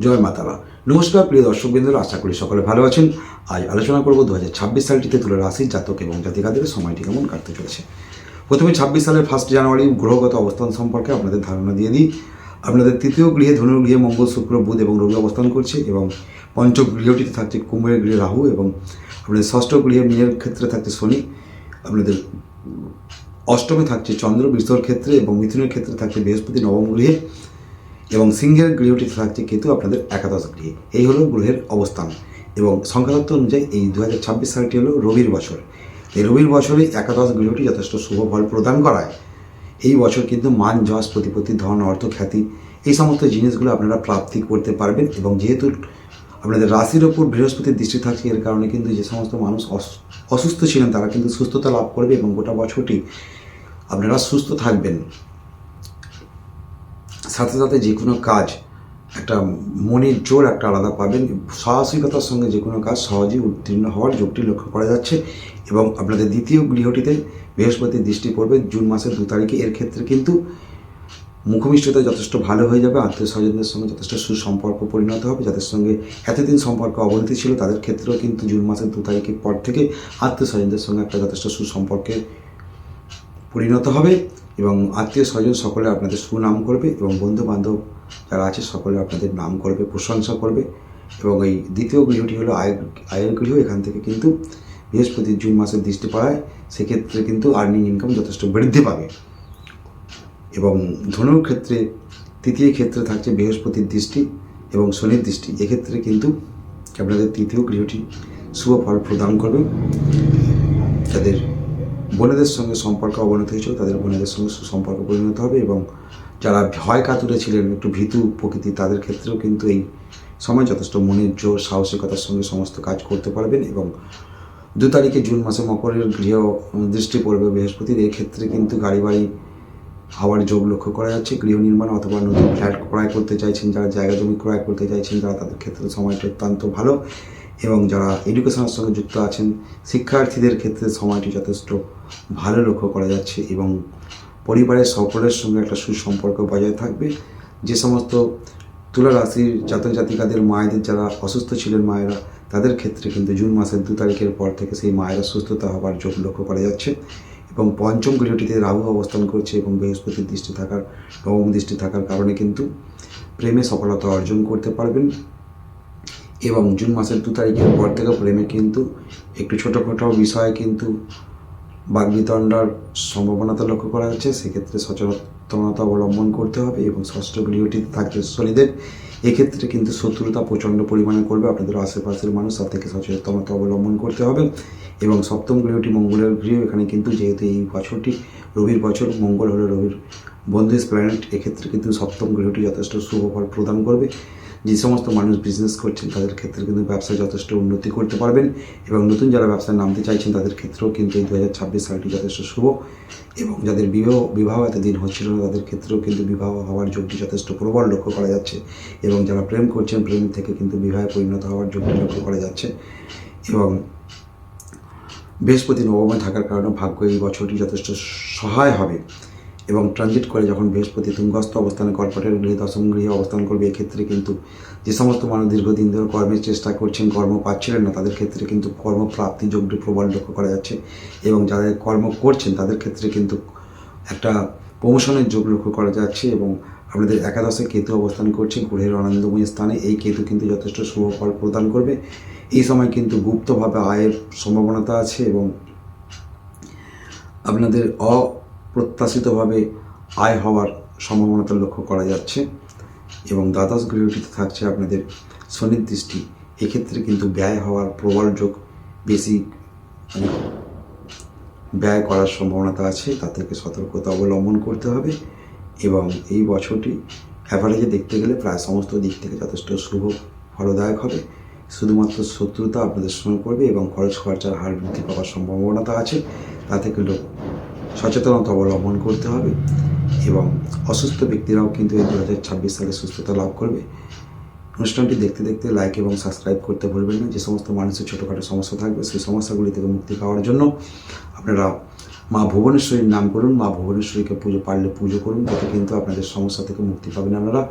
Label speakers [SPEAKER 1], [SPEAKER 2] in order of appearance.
[SPEAKER 1] জয় মাতারা। নমস্কার প্রিয় দর্শকবৃন্দরা, আশা করি সকলে ভালো আছেন। আজ আলোচনা করব 2026 সালটিতে তুলা রাশির জাতক এবং জাতিকাদের সময়টি কেমন কাটতে চলেছে। প্রথমে 26 সালের 1 জানুয়ারি গ্রহগত অবস্থান সম্পর্কে আপনাদের ধারণা দিয়ে দিই। আপনাদের তৃতীয় গৃহে ধনুর গৃহে মঙ্গল, শুক্র, বুধ এবং রবি অবস্থান করছে এবং পঞ্চম গৃহটিতে থাকছে কুম্ভের গৃহে রাহু এবং আপনাদের ষষ্ঠ গৃহে মীনের ক্ষেত্রে থাকছে শনি। আপনাদের অষ্টমে থাকছে চন্দ্র বৃষর ক্ষেত্রে এবং মিথুনের ক্ষেত্রে থাকছে বৃহস্পতি নবম গৃহে এবং সিংহের গৃহটিতে থাকছে কেতু আপনাদের একাদশ গৃহে। এই হলো গ্রহের অবস্থান এবং সংখ্যাতত্ত্ব অনুযায়ী এই 2026 সালটি হলো রবির বছর। এই রবির বছরে একাদশ গৃহটি যথেষ্ট শুভ ফল প্রদান করায় এই বছর কিন্তু মান, যশ, প্রতিপত্তি, ধন, অর্থ, খ্যাতি এই সমস্ত জিনিসগুলো আপনারা প্রাপ্তি করতে পারবেন। এবং যেহেতু আপনাদের রাশির ওপর বৃহস্পতির দৃষ্টি থাকছে, এর কারণে কিন্তু যে সমস্ত মানুষ অসুস্থ ছিলেন তারা কিন্তু সুস্থতা লাভ করবে এবং গোটা বছরটি আপনারা সুস্থ থাকবেন। সাথে সাথে যে কোনো কাজ একটা মনের জোর একটা আলাদা পাবেন। সাহসিকতার সঙ্গে যে কোনো কাজ সহজেই উত্তীর্ণ হওয়ার যোগটি লক্ষ্য করা যাচ্ছে এবং আপনাদের দ্বিতীয় গৃহটিতে বৃহস্পতির দৃষ্টি পড়বে জুন মাসের 2 তারিখে। এর ক্ষেত্রে কিন্তু মুখমিষ্টতা যথেষ্ট ভালো হয়ে যাবে, আত্মীয় স্বজনদের সঙ্গে যথেষ্ট সুসম্পর্ক পরিণত হবে। যাদের সঙ্গে এতদিন সম্পর্ক অবনতি ছিল তাদের ক্ষেত্রেও কিন্তু জুন মাসের 2 তারিখের পর থেকে আত্মীয় স্বজনদের সঙ্গে একটা যথেষ্ট সুসম্পর্কে পরিণত হবে এবং আত্মীয় স্বজন সকলে আপনাদের সুনাম করবে এবং বন্ধু বান্ধব যারা আছে সকলে আপনাদের নাম করবে, প্রশংসা করবে। এবং এই দ্বিতীয় গৃহটি হলো আয়ের গৃহ। এখান থেকে কিন্তু বৃহস্পতির জুন মাসের দৃষ্টি পড়ায় সেক্ষেত্রে কিন্তু আর্নিং ইনকাম যথেষ্ট বৃদ্ধি পাবে। এবং ধনুর ক্ষেত্রে তৃতীয় ক্ষেত্রে থাকছে বৃহস্পতির দৃষ্টি এবং শনির দৃষ্টি। এক্ষেত্রে কিন্তু আপনাদের তৃতীয় গৃহটি শুভ ফল প্রদান করবে। যাদের বোনেদের সঙ্গে সম্পর্ক অবনতি হয়েছিল তাদের বোনেদের সঙ্গে সুসম্পর্ক পরিণত হবে এবং যারা ভয় কাতুরে ছিলেন, একটু ভীতু প্রকৃতি, তাদের ক্ষেত্রেও কিন্তু এই সময় যথেষ্ট মনের জোর, সাহসিকতার সঙ্গে সমস্ত কাজ করতে পারবেন। এবং 2 তারিখে জুন মাসে মকরের গৃহ দৃষ্টি পড়বে বৃহস্পতির। এই ক্ষেত্রে কিন্তু গাড়ি বাড়ি হওয়ার যোগ লক্ষ্য করা যাচ্ছে। গৃহ নির্মাণ অথবা নতুন ফ্ল্যাট ক্রয় করতে চাইছেন, যারা জায়গা জমি ক্রয় করতে চাইছেন যারা, তাদের ক্ষেত্রে সময়টা অত্যন্ত ভালো। এবং যারা এডুকেশনের সঙ্গে যুক্ত আছেন শিক্ষার্থীদের ক্ষেত্রে সময়টি যথেষ্ট ভালো লক্ষ্য করা যাচ্ছে এবং পরিবারের সকলের সঙ্গে একটা সুসম্পর্ক বজায় থাকবে। যে সমস্ত তুলা রাশির জাতক জাতিকাদের মায়েদের যারা অসুস্থ ছিলেন মায়েরা, তাদের ক্ষেত্রে কিন্তু জুন মাসের 2 তারিখের পর থেকে সেই মায়েরা সুস্থতা হওয়ার যোগ লক্ষ্য করা যাচ্ছে। এবং পঞ্চম গৃহটিতে রাহু অবস্থান করছে এবং বৃহস্পতির দৃষ্টি থাকার, নবম দৃষ্টি থাকার কারণে কিন্তু প্রেমে সফলতা অর্জন করতে পারবেন। এবং জুন মাসের 2 তারিখের পর থেকে প্রেমে কিন্তু একটু ছোটোখাটো বিষয়ে কিন্তু বাগবিতণ্ডার সম্ভাবনাটা লক্ষ্য করা যাচ্ছে। সেক্ষেত্রে সচেতনতা অবলম্বন করতে হবে। এবং ষষ্ঠ গৃহটিতে থাকছে শনিদেব। এক্ষেত্রে কিন্তু শত্রুতা প্রচণ্ড পরিমাণে করবে আপনাদের আশেপাশের মানুষ, তার থেকে সচেতনতা অবলম্বন করতে হবে। এবং সপ্তম গৃহটি মঙ্গলের গৃহ। এখানে কিন্তু যেহেতু এই বছরটি রবির বছর, মঙ্গল হলো রবির বন্ধুস প্ল্যানেট, এক্ষেত্রে কিন্তু সপ্তম গৃহটি যথেষ্ট শুভ ফল প্রদান করবে। যে সমস্ত মানুষ বিজনেস করছেন তাদের ক্ষেত্রে কিন্তু ব্যবসায় যথেষ্ট উন্নতি করতে পারবেন এবং নতুন যারা ব্যবসায় নামতে চাইছেন তাদের ক্ষেত্রেও কিন্তু এই 2026 সালটি যথেষ্ট শুভ। এবং যাদের বিবাহ এতদিন হচ্ছিল না তাদের ক্ষেত্রেও কিন্তু বিবাহ হওয়ার যোগটি যথেষ্ট প্রবল লক্ষ্য করা যাচ্ছে। এবং যারা প্রেম করছেন প্রেম থেকে কিন্তু বিবাহে পরিণত হওয়ার যোগটি লক্ষ্য করা যাচ্ছে। এবং বৃহস্পতি নবমে থাকার কারণে ভাগ্য এই বছরটি যথেষ্ট সহায় হবে। এবং ট্রানজিট করে যখন বৃহস্পতি তুঙ্গস্থ অবস্থানে কর্কটের গৃহে দশম গৃহে অবস্থান করবে, এক্ষেত্রে কিন্তু যে সমস্ত মানুষ দীর্ঘদিন ধরে কর্মের চেষ্টা করছেন, কর্ম পাচ্ছিলেন না, তাদের ক্ষেত্রে কিন্তু কর্মপ্রাপ্তি যোগটি প্রবল লক্ষ্য করা যাচ্ছে। এবং যারা কর্ম করছেন তাদের ক্ষেত্রে কিন্তু একটা প্রমোশনের যোগ লক্ষ্য করা যাচ্ছে। এবং আপনাদের একাদশে কেতু অবস্থান করছে গ্রহের আনন্দময় স্থানে। এই কেতু কিন্তু যথেষ্ট শুভ ফল প্রদান করবে। এই সময় কিন্তু গুপ্তভাবে আয়ের সম্ভাবনাটা আছে এবং আপনাদের অপ্রত্যাশিতভাবে আয় হওয়ার সম্ভাবনাটা লক্ষ্য করা যাচ্ছে। এবং দ্বাদশ গৃহটিতে থাকছে আপনাদের শনির দৃষ্টি। এক্ষেত্রে কিন্তু ব্যয় হওয়ার প্রবল যোগ, বেশি ব্যয় করার সম্ভাবনাটা আছে, তা থেকে সতর্কতা অবলম্বন করতে হবে। এবং এই বছরটি অ্যাভারেজে দেখতে গেলে প্রায় সমস্ত দিক থেকে যথেষ্ট শুভ ফলদায়ক হবে। শুধুমাত্র শত্রুতা আপনাদের সঙ্গে করবে এবং খরচ খরচার হার বৃদ্ধি পাওয়ার সম্ভাবনাটা আছে, তা থেকে সচেতনতা অবলম্বন করতে হবে। এবং অসুস্থ ব্যক্তিরাও কিন্তু এই 2026 সালে সুস্থতা লাভ করবে। অনুষ্ঠানটি দেখতে দেখতে লাইক এবং সাবস্ক্রাইব করতে ভুলবেন না। যে সমস্ত মানুষের ছোটোখাটো সমস্যা থাকবে সেই সমস্যাগুলি থেকে মুক্তি পাওয়ার জন্য আপনারা মা ভুবনেশ্বরীর নাম করুন, মা ভুবনেশ্বরীকে পারলে পুজো করুন, তাতে কিন্তু আপনাদের সমস্যা থেকে মুক্তি পাবেন আপনারা।